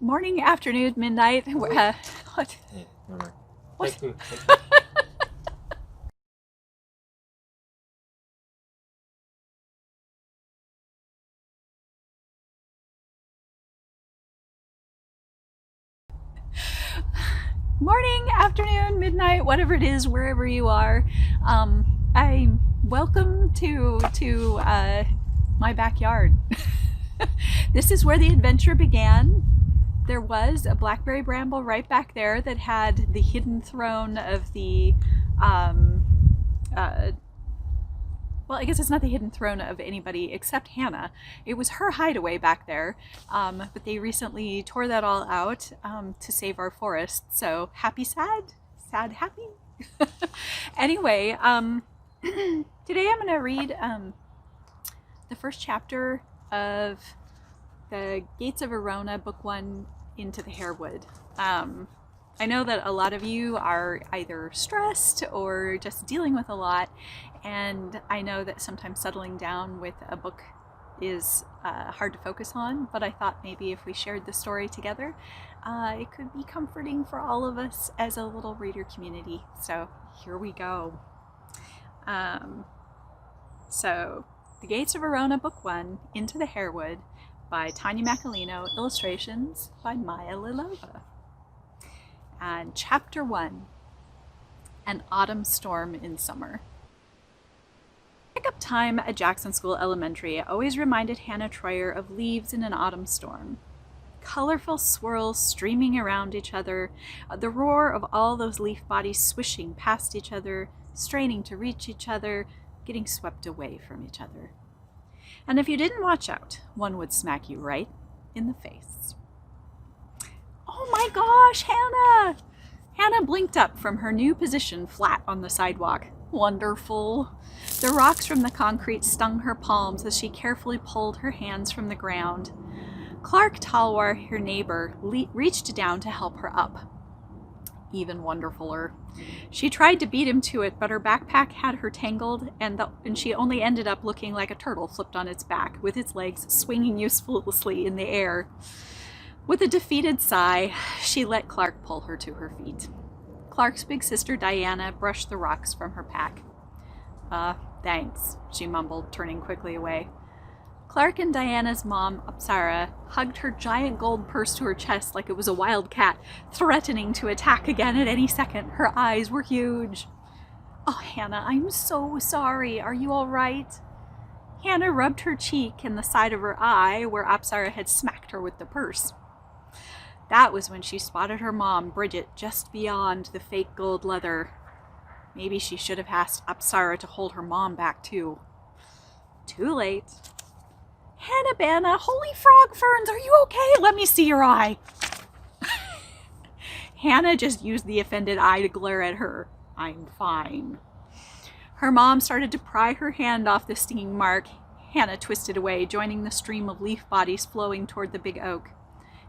Morning, afternoon, midnight. What? 네, 오늘 What? 테이크. Morning, afternoon, midnight, whatever it is, wherever you are. I'm welcome to my backyard. This is where the adventure began. There was a blackberry bramble right back there that had the hidden throne of the well, I guess it's not the hidden throne of anybody except Hannah. It was her hideaway back there, but they recently tore that all out to save our forest. So happy, sad, sad, happy. Anyway, today I'm going to read the first chapter of the Gates of Arona, Book 1, Into the Harewood. I know that a lot of you are either stressed or just dealing with a lot, and I know that sometimes settling down with a book is hard to focus on, but I thought maybe if we shared the story together, it could be comforting for all of us as a little reader community. So here we go. So The Gates of Arona, Book 1, Into the Harewood by Tonya Macalino, illustrations by Maya Lilova. And Chapter 1, An Autumn Storm in Summer. Pickup time at Jackson School Elementary always reminded Hannah Troyer of leaves in an autumn storm. Colorful swirls streaming around each other, the roar of all those leaf bodies swishing past each other, straining to reach each other, getting swept away from each other. And if you didn't watch out, one would smack you right in the face. Oh my gosh, Hannah! Hannah blinked up from her new position flat on the sidewalk. Wonderful. The rocks from the concrete stung her palms as she carefully pulled her hands from the ground. Clark Talwar, her neighbor, reached down to help her up. Even wonderfuler. She tried to beat him to it, but her backpack had her tangled, and she only ended up looking like a turtle flipped on its back, with its legs swinging uselessly in the air. With a defeated sigh, she let Clark pull her to her feet. Clark's big sister Diana brushed the rocks from her pack. Thanks, she mumbled, turning quickly away. Clark and Diana's mom, Apsara, hugged her giant gold purse to her chest like it was a wild cat, threatening to attack again at any second. Her eyes were huge. Oh, Hannah, I'm so sorry. Are you all right? Hannah rubbed her cheek and the side of her eye where Apsara had smacked her with the purse. That was when she spotted her mom, Bridget, just beyond the fake gold leather. Maybe she should have asked Apsara to hold her mom back, too. Too late. Hannah Banna, holy frog ferns, are you okay? Let me see your eye. Hannah just used the offended eye to glare at her. I'm fine. Her mom started to pry her hand off the stinging mark. Hannah twisted away, joining the stream of leaf bodies flowing toward the big oak.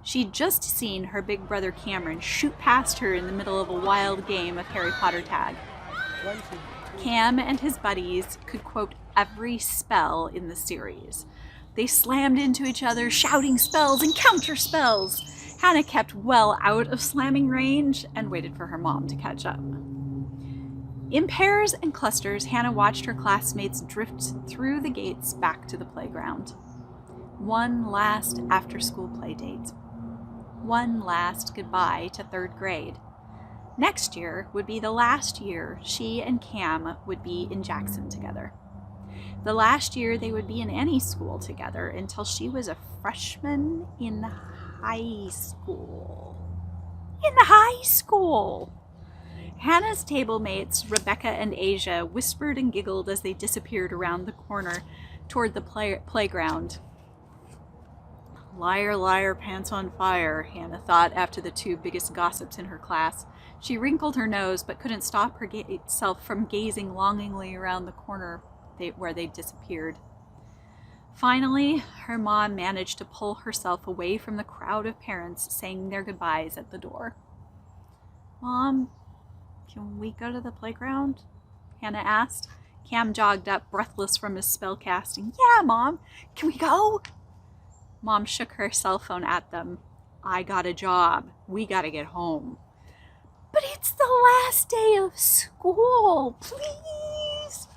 She'd just seen her big brother Cameron shoot past her in the middle of a wild game of Harry Potter tag. Cam and his buddies could quote every spell in the series. They slammed into each other, shouting spells and counter spells. Hannah kept well out of slamming range and waited for her mom to catch up. In pairs and clusters, Hannah watched her classmates drift through the gates back to the playground. One last after-school play date. One last goodbye to third grade. Next year would be the last year she and Cam would be in Jackson together. The last year they would be in any school together until she was a freshman in high school. In high school! Hannah's table mates, Rebecca and Asia, whispered and giggled as they disappeared around the corner toward the playground. Liar, liar, pants on fire, Hannah thought after the two biggest gossips in her class. She wrinkled her nose but couldn't stop herself from gazing longingly around the corner where they'd disappeared. Finally, her mom managed to pull herself away from the crowd of parents saying their goodbyes at the door. Mom, can we go to the playground? Hannah asked. Cam jogged up, breathless from his spell casting. Yeah, Mom, can we go? Mom shook her cell phone at them. I got a job. We gotta get home. But it's the last day of school, please,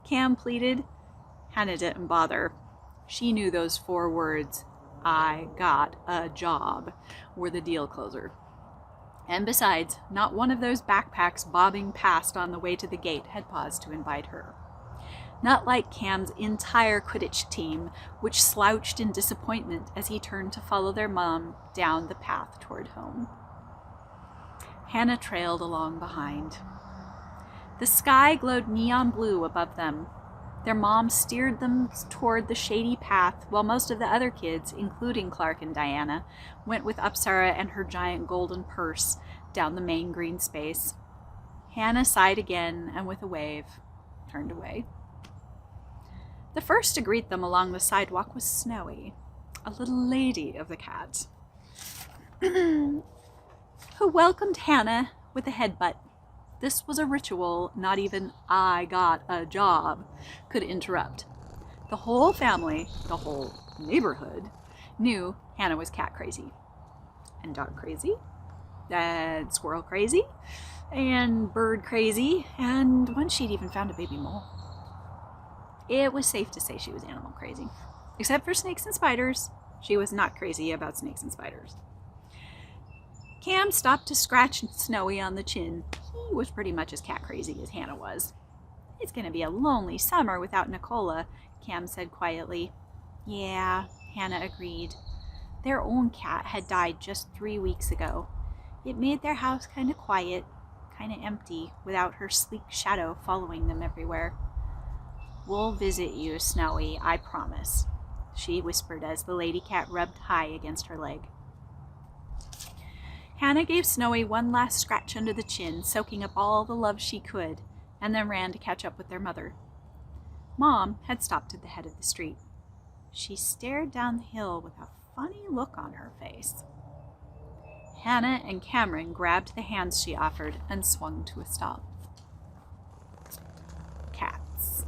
Cam pleaded. Hannah didn't bother. She knew those 4 words, I got a job, were the deal closer. And besides, not one of those backpacks bobbing past on the way to the gate had paused to invite her. Not like Cam's entire Quidditch team, which slouched in disappointment as he turned to follow their mom down the path toward home. Hannah trailed along behind. The sky glowed neon blue above them. Their mom steered them toward the shady path, while most of the other kids, including Clark and Diana, went with Apsara and her giant golden purse down the main green space. Hannah sighed again and with a wave, turned away. The first to greet them along the sidewalk was Snowy, a little lady of the cat, who welcomed Hannah with a headbutt. This was a ritual not even I got a job could interrupt. The whole family, the whole neighborhood, knew Hannah was cat crazy, and dog crazy, and squirrel crazy, and bird crazy, and once she'd even found a baby mole. It was safe to say she was animal crazy. Except for snakes and spiders, she was not crazy about snakes and spiders. Cam stopped to scratch Snowy on the chin. He was pretty much as cat crazy as Hannah was. It's going to be a lonely summer without Nicola, Cam said quietly. Yeah, Hannah agreed. Their own cat had died just 3 weeks ago. It made their house kind of quiet, kind of empty, without her sleek shadow following them everywhere. We'll visit you, Snowy, I promise, she whispered as the lady cat rubbed high against her leg. Hannah gave Snowy one last scratch under the chin, soaking up all the love she could, and then ran to catch up with their mother. Mom had stopped at the head of the street. She stared down the hill with a funny look on her face. Hannah and Cameron grabbed the hands she offered and swung to a stop. Cats.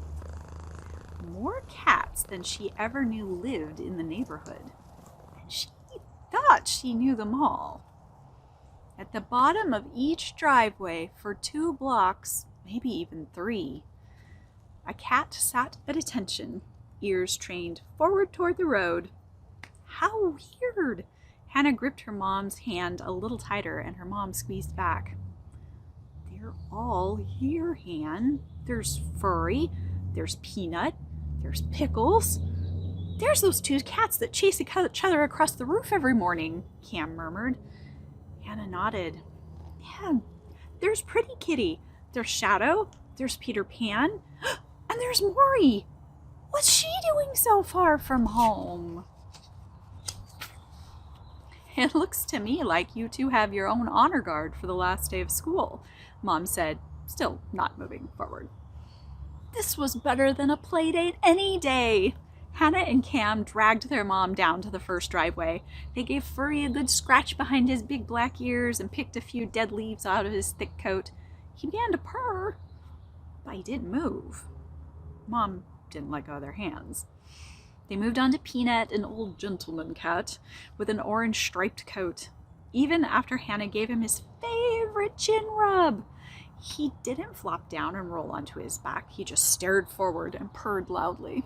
More cats than she ever knew lived in the neighborhood, and she thought she knew them all. At the bottom of each driveway for 2 blocks, maybe even 3, a cat sat at attention, ears trained forward toward the road. How weird! Hannah gripped her mom's hand a little tighter, and her mom squeezed back. They're all here, Han. There's Furry, there's Peanut, there's Pickles. There's those 2 cats that chase each other across the roof every morning, Cam murmured. Hannah nodded. Yeah, there's Pretty Kitty, there's Shadow, there's Peter Pan, and there's Maury. What's she doing so far from home? It looks to me like you 2 have your own honor guard for the last day of school, Mom said, still not moving forward. This was better than a play date any day. Hannah and Cam dragged their mom down to the first driveway. They gave Furry a good scratch behind his big black ears and picked a few dead leaves out of his thick coat. He began to purr, but he didn't move. Mom didn't let go of their hands. They moved on to Peanut, an old gentleman cat with an orange striped coat. Even after Hannah gave him his favorite chin rub, he didn't flop down and roll onto his back. He just stared forward and purred loudly.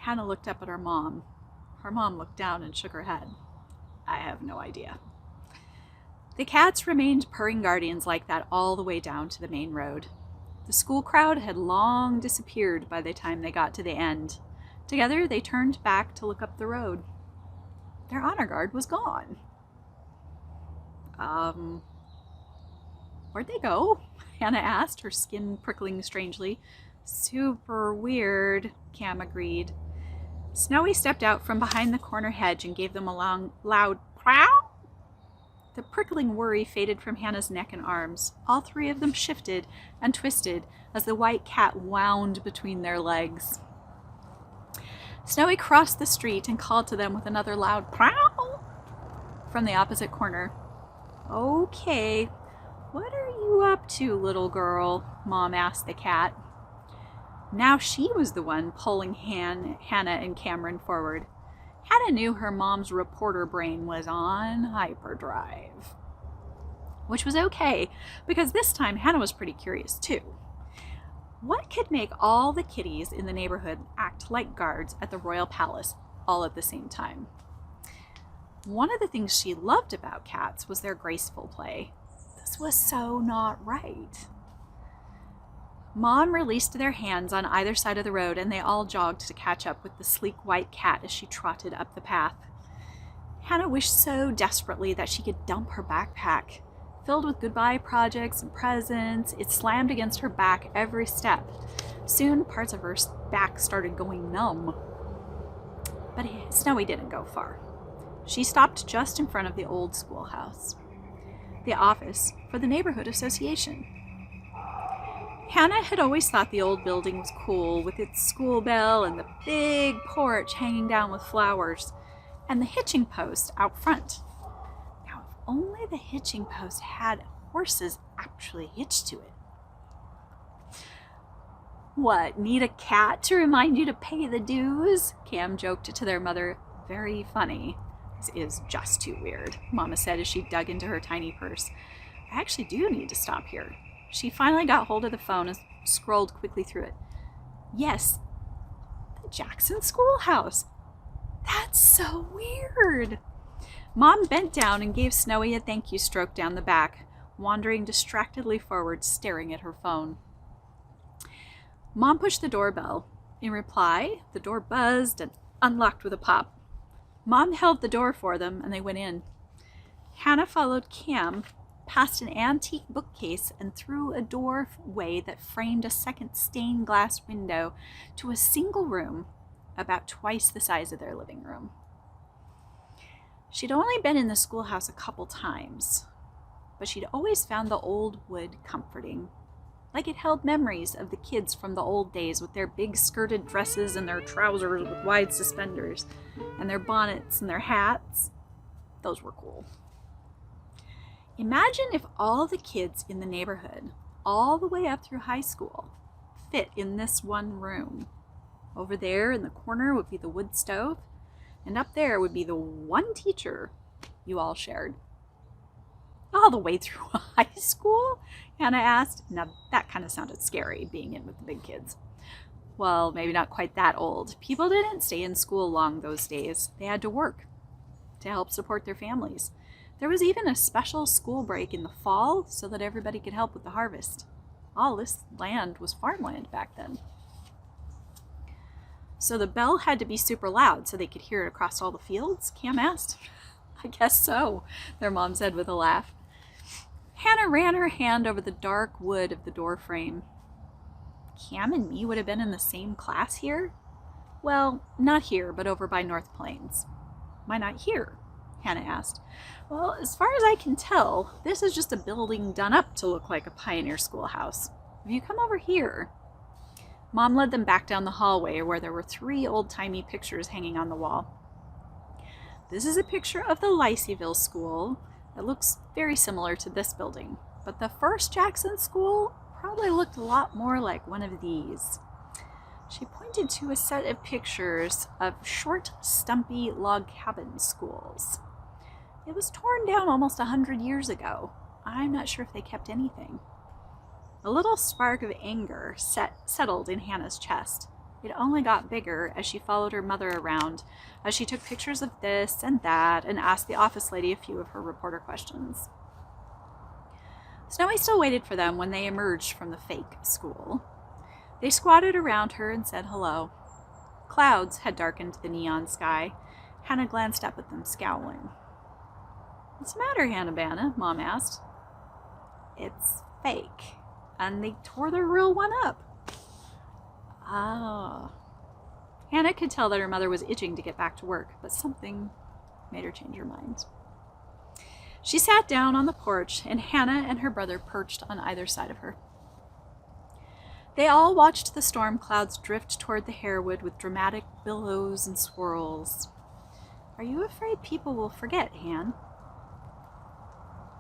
Hannah looked up at her mom. Her mom looked down and shook her head. I have no idea. The cats remained purring guardians like that all the way down to the main road. The school crowd had long disappeared by the time they got to the end. Together, they turned back to look up the road. Their honor guard was gone. Where'd they go? Hannah asked, her skin prickling strangely. Super weird, Cam agreed. Snowy stepped out from behind the corner hedge and gave them a long, loud prow. The prickling worry faded from Hannah's neck and arms. All 3 of them shifted and twisted as the white cat wound between their legs. Snowy crossed the street and called to them with another loud prow from the opposite corner. Okay, what are you up to, little girl? Mom asked the cat. Now she was the one pulling Hannah and Cameron forward. Hannah knew her mom's reporter brain was on hyperdrive. Which was okay, because this time Hannah was pretty curious too. What could make all the kitties in the neighborhood act like guards at the royal palace all at the same time? One of the things she loved about cats was their graceful play. This was so not right. Mom released their hands on either side of the road, and they all jogged to catch up with the sleek white cat as she trotted up the path. Hannah wished so desperately that she could dump her backpack. Filled with goodbye projects and presents, it slammed against her back every step. Soon, parts of her back started going numb. But Snowy didn't go far. She stopped just in front of the old schoolhouse, the office for the neighborhood association. Hannah had always thought the old building was cool, with its school bell and the big porch hanging down with flowers, and the hitching post out front. Now, if only the hitching post had horses actually hitched to it. What, need a cat to remind you to pay the dues? Cam joked to their mother. Very funny. This is just too weird, Mama said as she dug into her tiny purse. I actually do need to stop here. She finally got hold of the phone and scrolled quickly through it. Yes, the Jackson schoolhouse. That's so weird. Mom bent down and gave Snowy a thank you stroke down the back, wandering distractedly forward, staring at her phone. Mom pushed the doorbell. In reply, the door buzzed and unlocked with a pop. Mom held the door for them, and they went in. Hannah followed Cam past an antique bookcase and through a doorway that framed a second stained glass window to a single room about twice the size of their living room. She'd only been in the schoolhouse a couple times, but she'd always found the old wood comforting, like it held memories of the kids from the old days with their big skirted dresses and their trousers with wide suspenders and their bonnets and their hats. Those were cool. Imagine if all the kids in the neighborhood, all the way up through high school, fit in this one room. Over there in the corner would be the wood stove, and up there would be the one teacher you all shared. All the way through high school? Hannah asked. Now that kind of sounded scary, being in with the big kids. Well, maybe not quite that old. People didn't stay in school long those days. They had to work to help support their families. There was even a special school break in the fall so that everybody could help with the harvest. All this land was farmland back then. So the bell had to be super loud so they could hear it across all the fields? Cam asked. I guess so, their mom said with a laugh. Hannah ran her hand over the dark wood of the door frame. Cam and me would have been in the same class here? Well, not here, but over by North Plains. Why not here? Hannah asked. Well, as far as I can tell, this is just a building done up to look like a pioneer schoolhouse. If you come over here... Mom led them back down the hallway where there were 3 old-timey pictures hanging on the wall. This is a picture of the Laceyville School. It looks very similar to this building, but the first Jackson School probably looked a lot more like one of these. She pointed to a set of pictures of short, stumpy log cabin schools. It was torn down almost 100 years ago. I'm not sure if they kept anything. A little spark of anger settled in Hannah's chest. It only got bigger as she followed her mother around, as she took pictures of this and that and asked the office lady a few of her reporter questions. Snowy still waited for them when they emerged from the fake school. They squatted around her and said hello. Clouds had darkened the neon sky. Hannah glanced up at them, scowling. What's the matter, Hannah-Banna? Mom asked. It's fake. And they tore the real one up. Ah. Hannah could tell that her mother was itching to get back to work, but something made her change her mind. She sat down on the porch, and Hannah and her brother perched on either side of her. They all watched the storm clouds drift toward the Harewood with dramatic billows and swirls. Are you afraid people will forget, Han?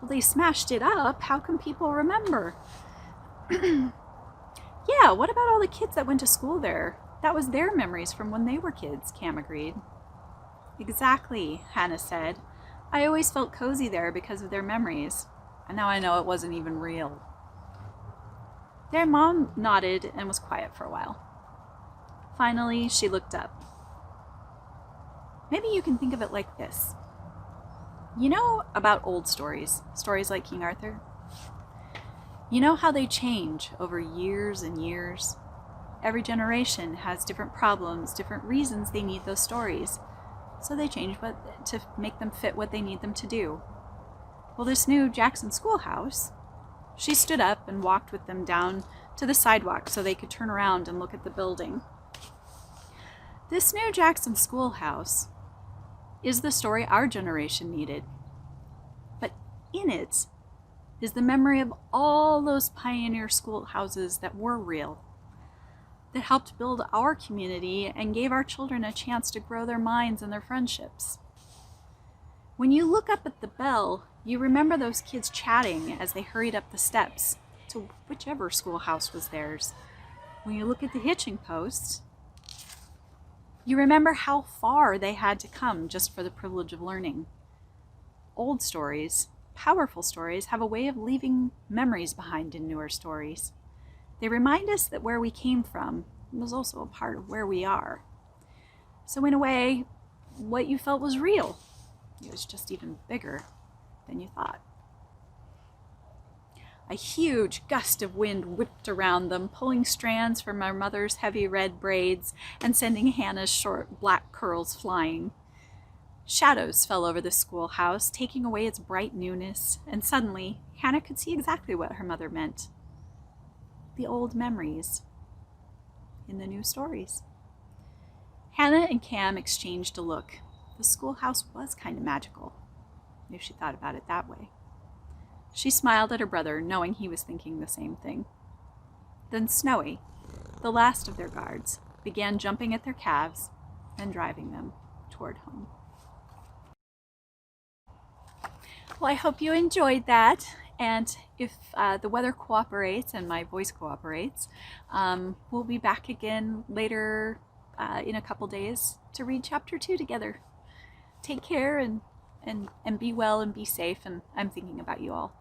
Well, they smashed it up. How can people remember? Yeah, what about all the kids that went to school there? That was their memories from when they were kids, Cam agreed. Exactly, Hannah said. I always felt cozy there because of their memories, and now I know it wasn't even real. Their mom nodded and was quiet for a while. Finally, she looked up. Maybe you can think of it like this. You know about old stories, stories like King Arthur? You know how they change over years and years? Every generation has different problems, different reasons they need those stories. So they change to make them fit what they need them to do. Well, this new Jackson schoolhouse, she stood up and walked with them down to the sidewalk so they could turn around and look at the building. This new Jackson schoolhouse is the story our generation needed. But in it is the memory of all those pioneer schoolhouses that were real, that helped build our community and gave our children a chance to grow their minds and their friendships. When you look up at the bell, you remember those kids chatting as they hurried up the steps to whichever schoolhouse was theirs. When you look at the hitching posts, you remember how far they had to come just for the privilege of learning. Old stories, powerful stories, have a way of leaving memories behind in newer stories. They remind us that where we came from was also a part of where we are. So in a way, what you felt was real. It was just even bigger than you thought. A huge gust of wind whipped around them, pulling strands from our mother's heavy red braids and sending Hannah's short black curls flying. Shadows fell over the schoolhouse, taking away its bright newness, and suddenly Hannah could see exactly what her mother meant. The old memories in the new stories. Hannah and Cam exchanged a look. The schoolhouse was kind of magical, if she thought about it that way. She smiled at her brother, knowing he was thinking the same thing. Then Snowy, the last of their guards, began jumping at their calves and driving them toward home. Well, I hope you enjoyed that. And if the weather cooperates and my voice cooperates, we'll be back again later in a couple days to read chapter 2 together. Take care and be well and be safe. And I'm thinking about you all.